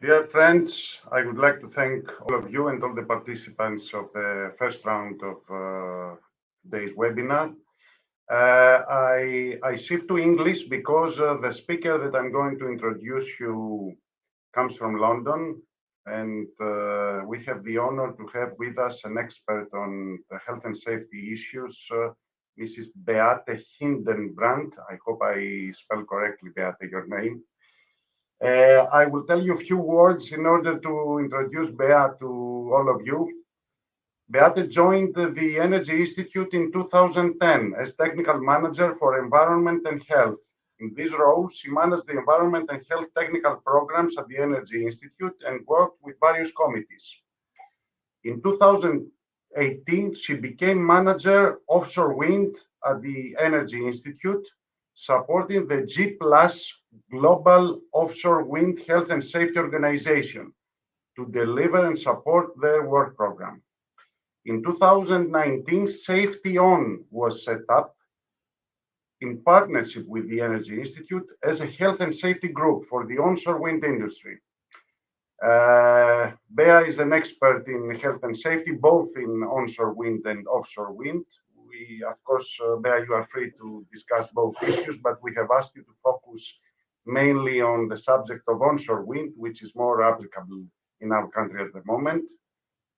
Dear friends, I would like to thank all of you and all the participants of the first round of today's webinar. I shift to English because the speaker that I'm going to introduce you comes from London, and we have the honor to have with us an expert on health and safety issues, Mrs. B.Hildenbrand. I hope I spell correctly, Beate, your name. I will tell you a few words in order to introduce Bea to all of you. Beate joined the Energy Institute in 2010 as technical manager for environment and health. In this role, she managed the environment and health technical programs at the Energy Institute and worked with various committees. In 2018, she became manager offshore wind at the Energy Institute, supporting the G+ Global Offshore Wind Health and Safety Organization to deliver and support their work program. In 2019, Safety On was set up in partnership with the Energy Institute as a health and safety group for the onshore wind industry. Bea is an expert in health and safety, both in onshore wind and offshore wind. Of course, Bea, you are free to discuss both issues, but we have asked you to focus mainly on the subject of onshore wind, which is more applicable in our country at the moment.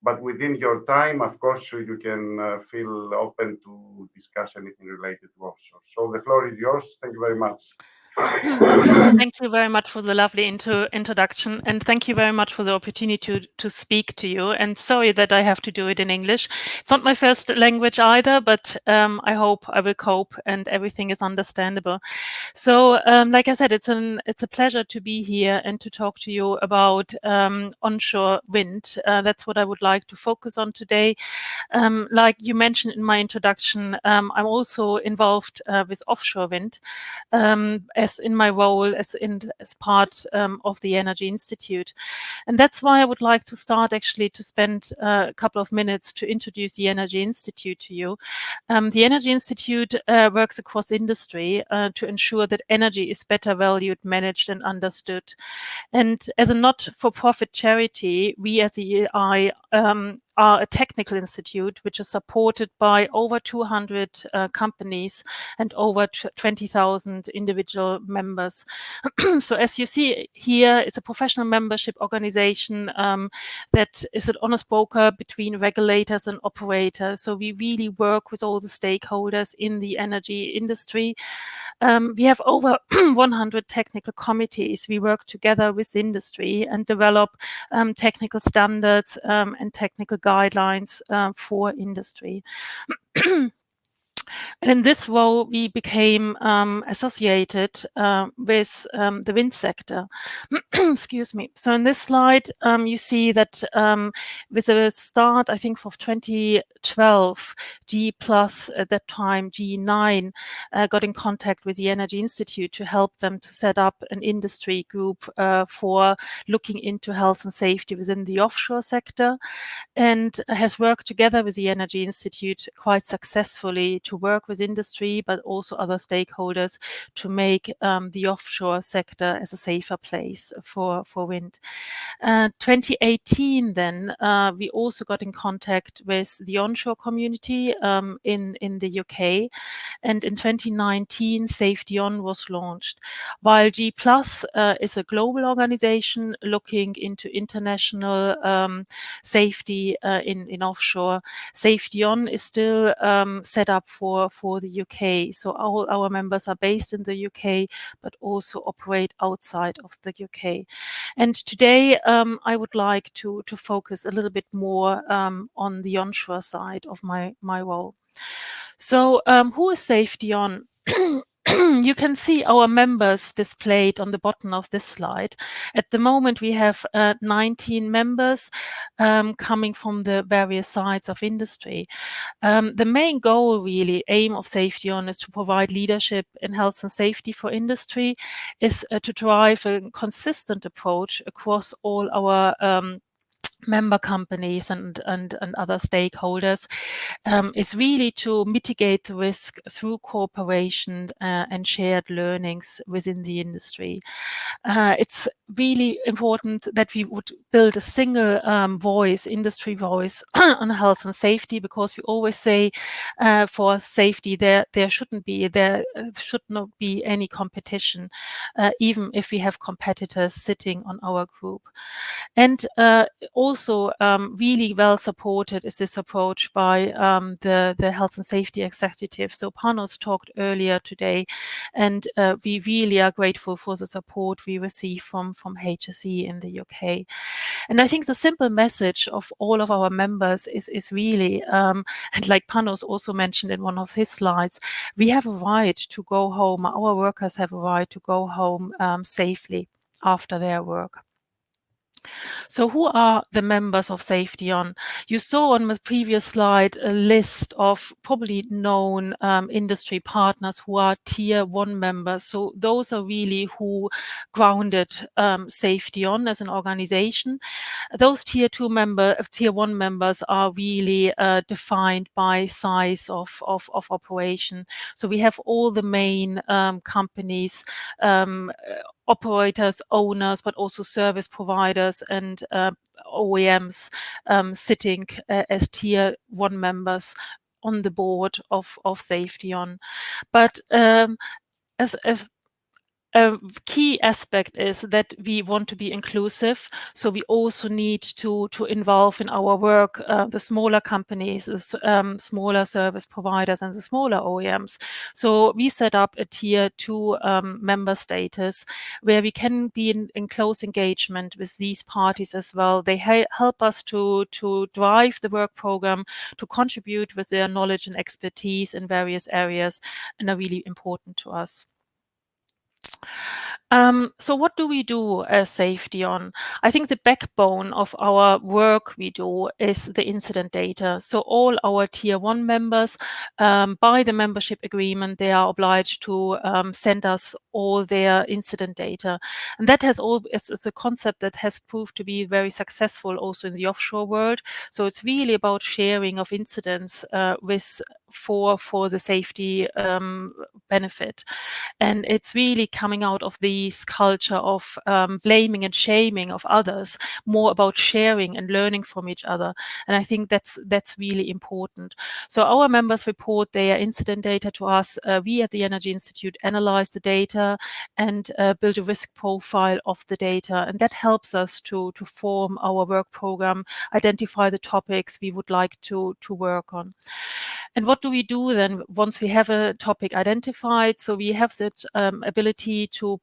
But within your time, of course, you can feel open to discuss anything related to offshore. So the floor is yours. Thank you very much. Thank you very much for the lovely introduction, and thank you very much for the opportunity to speak to you. And sorry that I have to do it in English. It's not my first language either, but I hope I will cope and everything is understandable. So, like I said, it's a pleasure to be here and to talk to you about onshore wind. That's what I would like to focus on today. Like you mentioned in my introduction, I'm also involved with offshore wind. As in my role as part of the Energy Institute. And that's why I would like to start actually to spend a couple of minutes to introduce the Energy Institute to you. The Energy Institute works across industry to ensure that energy is better valued, managed and understood. And as a not-for-profit charity, we as the EI are a technical institute which is supported by over 200 companies and over 20,000 individual members. So as you see here, it's a professional membership organization that is an honest broker between regulators and operators. So we really work with all the stakeholders in the energy industry. We have over 100 technical committees. We work together with industry and develop technical standards and technical guidelines for industry. And in this role, we became associated with the wind sector. Excuse me. So in this slide, you see that with the start, I think, of 2012, G+, at that time, G9, got in contact with the Energy Institute to help them to set up an industry group for looking into health and safety within the offshore sector, and has worked together with the Energy Institute quite successfully to work with industry, but also other stakeholders to make the offshore sector as a safer place for wind. 2018 then, we also got in contact with the onshore community in the UK. And in 2019, Safety On was launched. While G+ is a global organization looking into international safety in offshore, Safety On is still set up for the UK. So all our members are based in the UK, but also operate outside of the UK. And today I would like to focus a little bit more on the onshore side of my role. So who is Safety On? You can see our members displayed on the bottom of this slide. At the moment, we have 19 members coming from the various sides of industry. The main goal, really, aim of Safety On is to provide leadership in health and safety for industry, is to drive a consistent approach across all our member companies and other stakeholders is really to mitigate the risk through cooperation and shared learnings within the industry. It's really important that we would build a single voice, industry voice on health and safety, because we always say for safety there should not be any competition, even if we have competitors sitting on our group. And also really well supported is this approach by the health and safety executive. So Panos talked earlier today, and we really are grateful for the support we receive from HSE in the UK. And I think the simple message of all of our members is really, and like Panos also mentioned in one of his slides, we have a right to go home. Our workers have a right to go home safely after their work. So who are the members of SafetyOn? You saw on the previous slide a list of probably known industry partners who are Tier 1 members. So those are really who grounded SafetyOn as an organization. Those Tier 1 members are really defined by size of operation. So we have all the main companies, operators, owners, but also service providers and OEMs sitting as Tier 1 members on the board of SafetyOn. But as a key aspect is that we want to be inclusive. So we also need to involve in our work the smaller companies, the smaller service providers and the smaller OEMs. So we set up a Tier 2 member status where we can be in close engagement with these parties as well. They help us to drive the work program, to contribute with their knowledge and expertise in various areas, and are really important to us. So what do we do as SafetyOn? I think the backbone of our work we do is the incident data. So all our Tier 1 members, by the membership agreement, they are obliged to send us all their incident data. And that it's a concept that has proved to be very successful also in the offshore world. So it's really about sharing of incidents for the safety benefit. And it's really coming out of this culture of blaming and shaming of others, more about sharing and learning from each other. And I think that's really important. So our members report their incident data to us. We at the Energy Institute analyze the data and build a risk profile of the data. And that helps us to form our work program, identify the topics we would like to work on. And what do we do then once we have a topic identified? So we have that ability to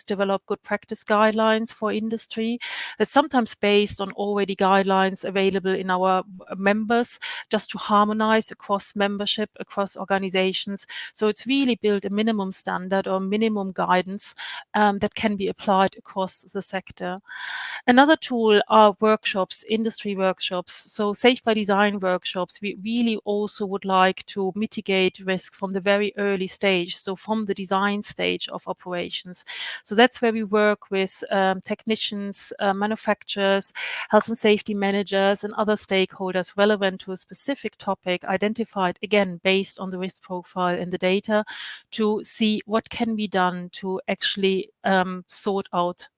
develop good practice guidelines for industry. It's sometimes based on already guidelines available in our members, just to harmonize across membership, across organizations. So it's really built a minimum standard or minimum guidance that can be applied across the sector. Another tool are workshops, industry workshops. So Safe by Design workshops, we really also would like to mitigate risk from the very early stage, so from the design stage of operations. So that's where we work with technicians, manufacturers, health and safety managers, and other stakeholders relevant to a specific topic, identified again based on the risk profile in the data, to see what can be done to actually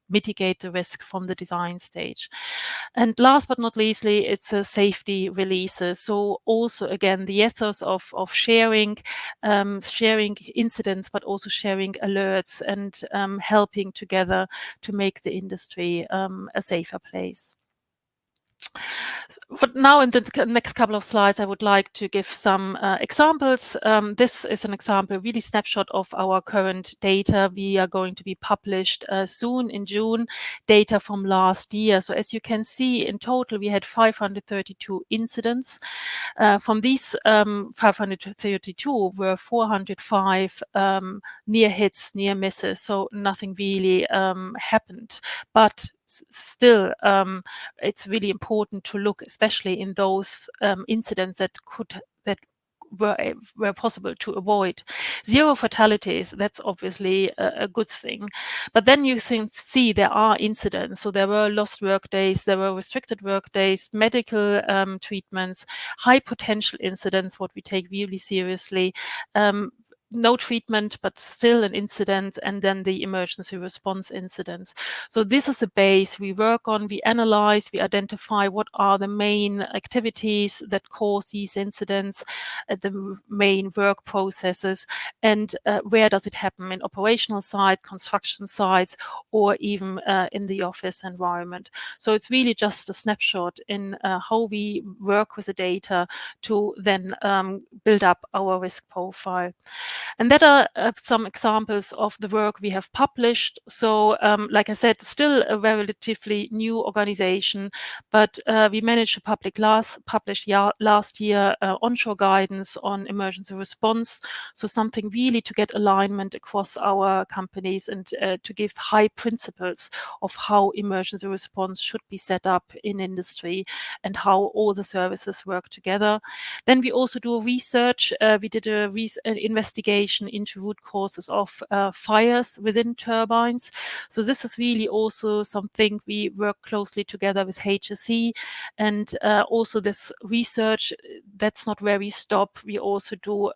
mitigate the risk from the design stage. And last but not leastly, it's a safety releases. So also again, the ethos of sharing incidents, but also sharing alerts and helping together to make the industry a safer place. But now in the next couple of slides, I would like to give some examples. This is an example, really snapshot of our current data. We are going to be published soon in June, data from last year. So as you can see, in total, we had 532 incidents. From these 532 were 405 near hits, near misses. So nothing really happened. But still, it's really important to look, especially in those incidents that were possible to avoid. 0 fatalities, that's obviously a good thing. But then you see there are incidents. So there were lost work days, there were restricted work days, medical treatments, high potential incidents, what we take really seriously. No treatment, but still an incident, and then the emergency response incidents. So this is a base we work on, we analyze, we identify what are the main activities that cause these incidents, the main work processes, and where does it happen, in operational site, construction sites, or even in the office environment. So it's really just a snapshot in how we work with the data to then build up our risk profile. And that are some examples of the work we have published. So like I said, still a relatively new organization, but we managed to publish last year onshore guidance on emergency response. So something really to get alignment across our companies and to give high principles of how emergency response should be set up in industry and how all the services work together. Then we also do research. We did an investigation into root causes of fires within turbines. So this is really also something we work closely together with HSE, and also this research, that's not where we stop. We also do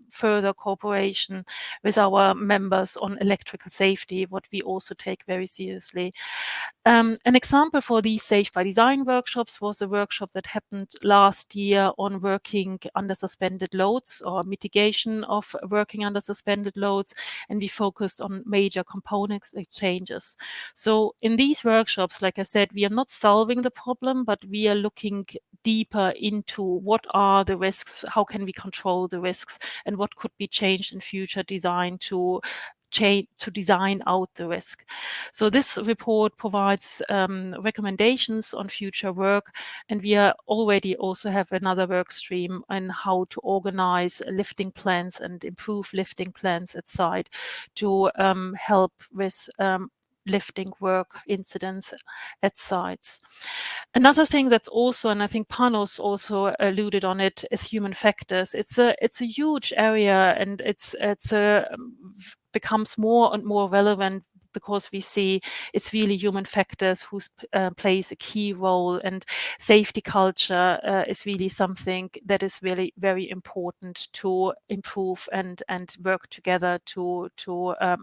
further cooperation with our members on electrical safety, what we also take very seriously. An example for these Safe by Design workshops was a workshop that happened last year on working under suspended loads or mitigation of working under suspended loads, and we focused on major components exchanges. So in these workshops, like I said, we are not solving the problem, but we are looking deeper into what are the risks, how can we control the risks, and what could be changed in future design to design out the risk. So this report provides recommendations on future work, and we are already also have another work stream on how to organize lifting plans and improve lifting plans at site to help with lifting work incidents at sites. Another thing that's also, and I think Panos also alluded on it, is human factors. It's a huge area, and it's becomes more and more relevant because we see it's really human factors who plays a key role, and safety culture is really something that is really very important to improve and work together to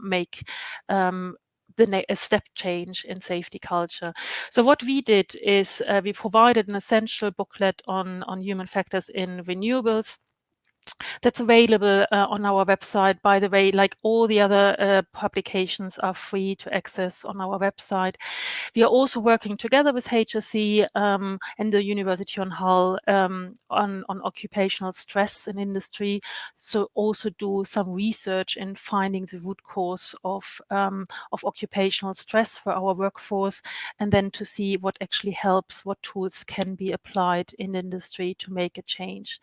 make a step change in safety culture. So what we did is we provided an essential booklet on human factors in renewables. That's available on our website. By the way, like all the other publications are free to access on our website. We are also working together with HSE and the University on Hull on occupational stress in industry. So also do some research in finding the root cause of occupational stress for our workforce, and then to see what actually helps, what tools can be applied in industry to make a change.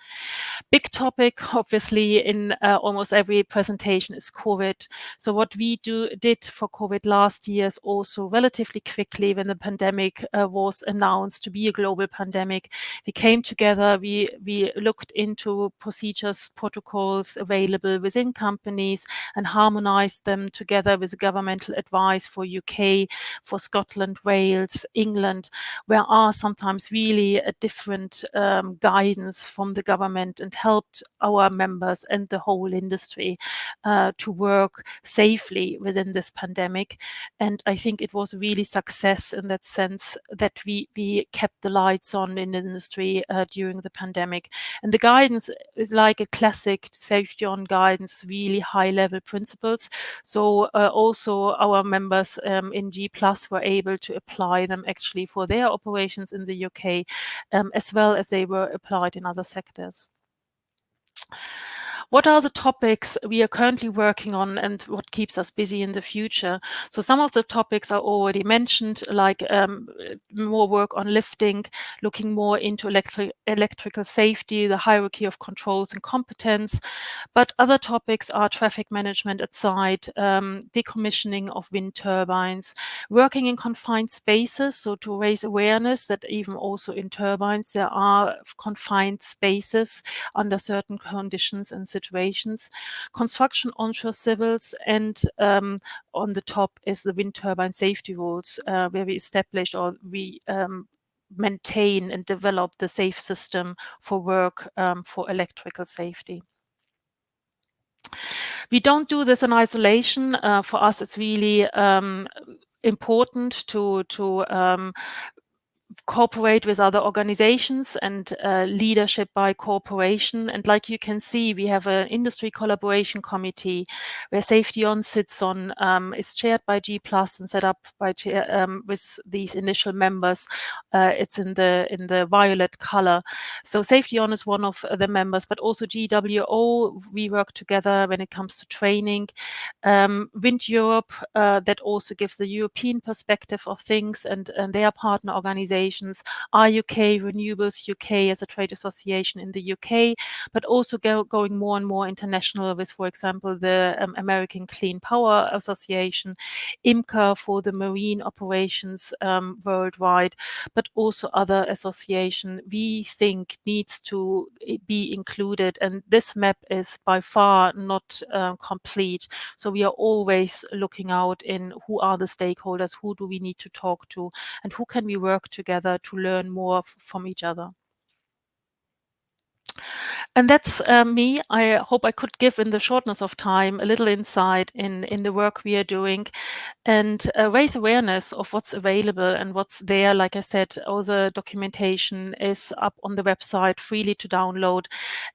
Big topic, obviously, in almost every presentation is COVID. So what we did for COVID last year is also relatively quickly, when the pandemic was announced to be a global pandemic, we came together, we looked into procedures, protocols available within companies and harmonized them together with governmental advice for UK, for Scotland, Wales, England, where are sometimes really a different guidance from the government, and helped our members and the whole industry to work safely within this pandemic. And I think it was really success in that sense that we kept the lights on in the industry during the pandemic. And the guidance is like a classic safety on guidance, really high level principles. So also our members in G+ were able to apply them actually for their operations in the UK, as well as they were applied in other sectors. What are the topics we are currently working on and what keeps us busy in the future? So some of the topics are already mentioned, like more work on lifting, looking more into electrical safety, the hierarchy of controls and competence. But other topics are traffic management at site, decommissioning of wind turbines, working in confined spaces, so to raise awareness that even also in turbines there are confined spaces under certain conditions and situations, construction onshore civils, and on the top is the wind turbine safety rules, where we established or we maintain and develop the safe system for work for electrical safety. We don't do this in isolation. For us, it's really important to cooperate with other organizations and leadership by cooperation. And like you can see, we have an industry collaboration committee where Safety On sits on. It's chaired by G+ and set up by with these initial members. It's in the violet color. So Safety On is one of the members, but also GWO. We work together when it comes to training. Wind Europe, that also gives the European perspective of things, and they are partner organizations. RUK, Renewables UK as a trade association in the UK, but also going more and more international with, for example, the American Clean Power Association, IMCA for the marine operations worldwide, but also other association we think needs to be included. And this map is by far not complete. So we are always looking out in who are the stakeholders, who do we need to talk to, and who can we work together to learn more from each other. And that's me. I hope I could give, in the shortness of time, a little insight in the work we are doing and raise awareness of what's available and what's there. Like I said, all the documentation is up on the website freely to download.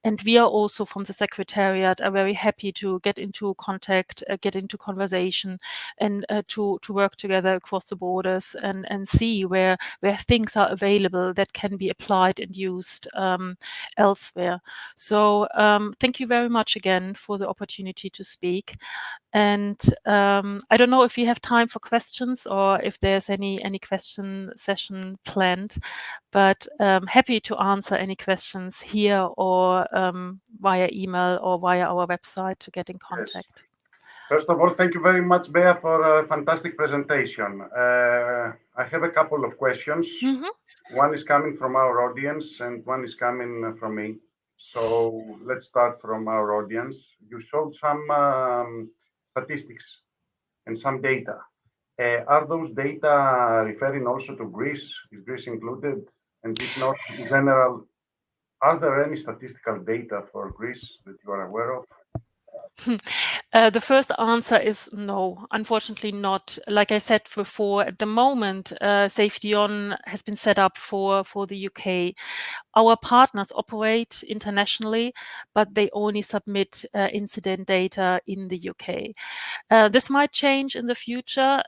And we are also from the Secretariat are very happy to get into contact, get into conversation, and to work together across the borders and see where things are available that can be applied and used elsewhere. So thank you very much again for the opportunity to speak. And I don't know if we have time for questions or if there's any question session planned, but happy to answer any questions here or via email or via our website to get in contact. Yes. First of all, thank you very much, Bea, for a fantastic presentation. I have a couple of questions. One is coming from our audience and one is coming from me. So let's start from our audience. You showed some statistics and some data. Are those data referring also to Greece? Is Greece included? And if not, in general, are there any statistical data for Greece that you are aware of? The first answer is no, unfortunately not. Like I said before, at the moment, Safety On has been set up for the UK. Our partners operate internationally, but they only submit incident data in the UK. This might change in the future.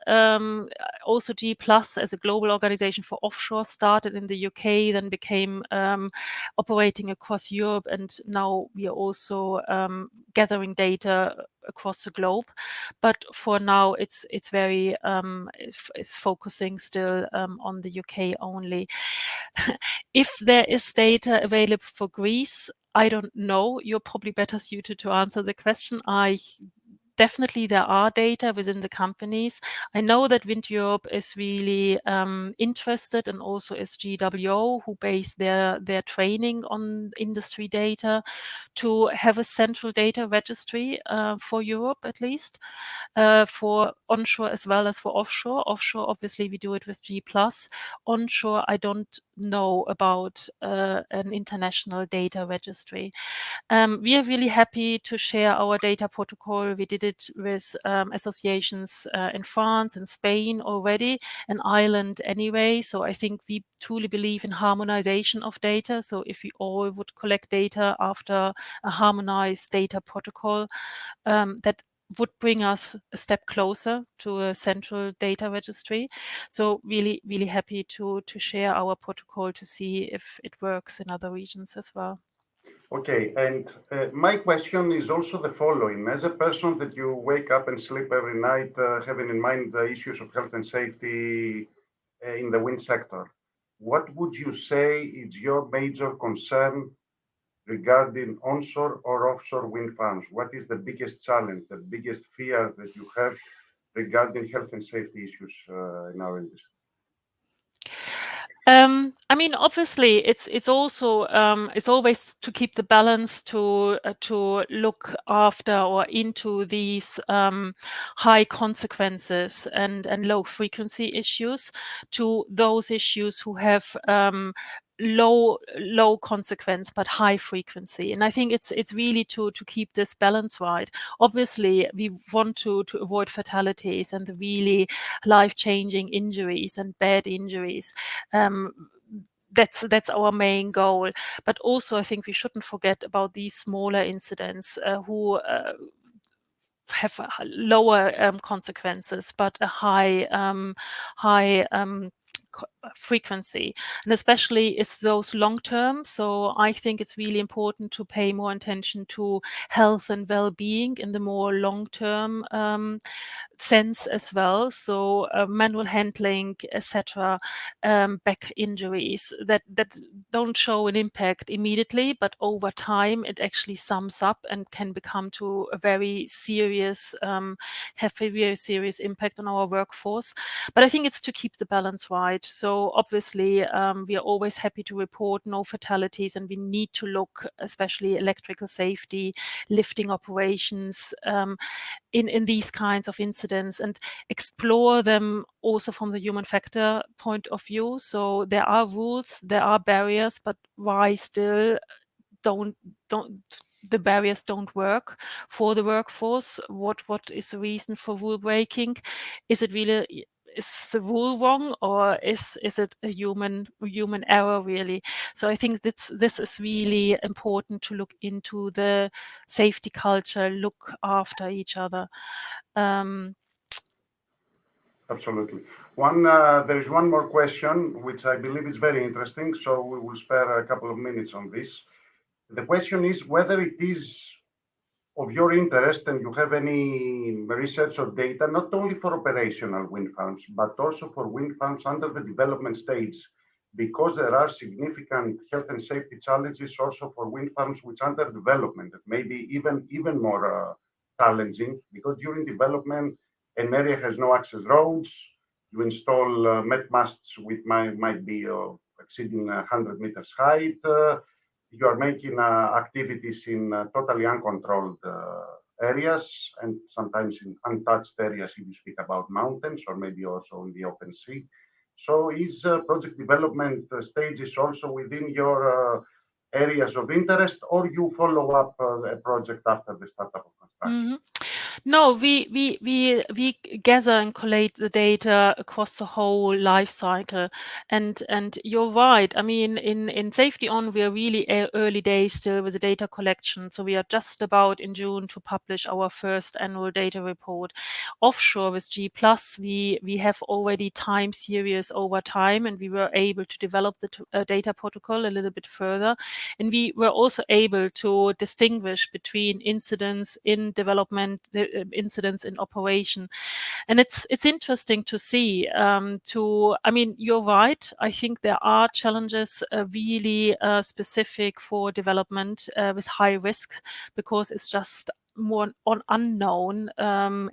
Also, G+ as a global organization for offshore started in the UK, then became operating across Europe, and now we are also gathering data across the globe. But for now, it's very it's focusing still on the UK only. If there is data available for Greece, I don't know. You're probably better suited to answer the question. Definitely, there are data within the companies. I know that Wind Europe is really interested, and also is GWO, who base their training on industry data, to have a central data registry for Europe, at least, for onshore as well as for offshore. Offshore, obviously, we do it with G+. Onshore, I don't know about an international data registry. We are really happy to share our data protocol. We did it with associations in France and Spain already, and Ireland anyway. So I think we truly believe in harmonization of data. So if we all would collect data after a harmonized data protocol, that would bring us a step closer to a central data registry. So really, really happy to share our protocol to see if it works in other regions as well. Okay, and my question is also the following. As a person that you wake up and sleep every night, having in mind the issues of health and safety in the wind sector, what would you say is your major concern regarding onshore or offshore wind farms? What is the biggest challenge, the biggest fear that you have regarding health and safety issues in our industry? I mean, obviously, it's also it's always to keep the balance to look after or into these high consequences and low frequency issues to those issues who have low consequence but high frequency. And I think it's really to keep this balance right. Obviously, we want to avoid fatalities and the really life-changing injuries and bad injuries. That's our main goal. But also, I think we shouldn't forget about these smaller incidents who have lower consequences, but a high frequency, and especially it's those long term. So I think it's really important to pay more attention to health and well-being in the more long term sense as well. So manual handling, etc., back injuries that don't show an impact immediately, but over time it actually sums up and can become to a very serious, have a very serious impact on our workforce. But I think it's to keep the balance right. So obviously we are always happy to report no fatalities, and we need to look, especially electrical safety, lifting operations, in these kinds of incidents, and explore them also from the human factor point of view. So there are rules, there are barriers, but why still don't the barriers don't work for the workforce? What is the reason for rule breaking? Is it really, is the rule wrong, or is it a human error really? So I think this is really important to look into the safety culture, look after each other. Absolutely. There is one more question, which I believe is very interesting, so we will spare a couple of minutes on this. The question is whether it is of your interest and you have any research or data, not only for operational wind farms, but also for wind farms under the development stage, because there are significant health and safety challenges also for wind farms which are under development, that may be even more challenging, because during development, an area has no access roads, you install met masts which might be exceeding 100 meters height, you are making activities in totally uncontrolled areas, and sometimes in untouched areas if you speak about mountains, or maybe also in the open sea. So is project development stages also within your areas of interest, or you follow up a project after the startup of construction? Mm-hmm. No, we gather and collate the data across the whole life cycle, and you're right. I mean, in Safety On, we are really early days still with the data collection. So we are just about in June to publish our first annual data report. Offshore with G Plus, we have already time series over time, and we were able to develop the data protocol a little bit further, and we were also able to distinguish between incidents in development, incidents in operation. And it's interesting to see. I mean, you're right. I think there are challenges really specific for development with high risk, because it's just more on unknown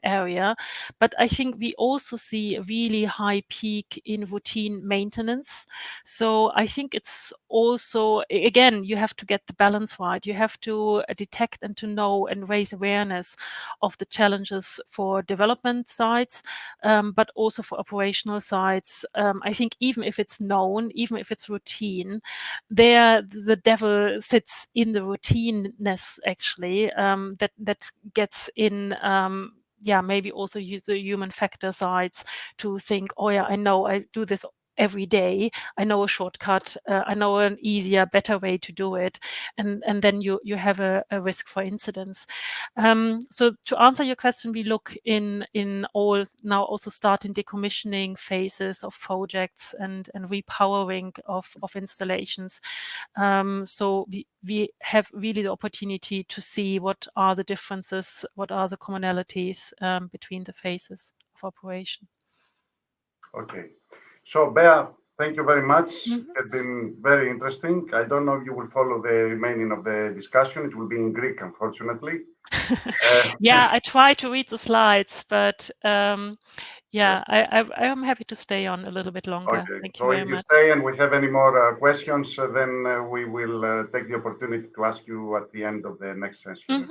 area. But I think we also see a really high peak in routine maintenance. So I think it's also, again, you have to get the balance right. You have to detect and to know and raise awareness of the challenges for development sites, but also for operational sites. I think even if it's known, even if it's routine, there the devil sits in the routineness actually, that gets in. Yeah, maybe also use the human factor sides to think, oh yeah, I know I do this every day. I know a shortcut. I know an easier, better way to do it, and then you have a risk for incidents. So to answer your question, we look in all now also starting decommissioning phases of projects and repowering of installations. So we have really the opportunity to see what are the differences, what are the commonalities between the phases of operation. Okay. So, Bea, thank you very much. It has been very interesting. I don't know if you will follow the remaining of the discussion. It will be in Greek, unfortunately. Yeah, I try to read the slides, but Yes. I am happy to stay on a little bit longer. Okay. Thank you So very if you much. stay and we have any more questions, then we will take the opportunity to ask you at the end of the next session.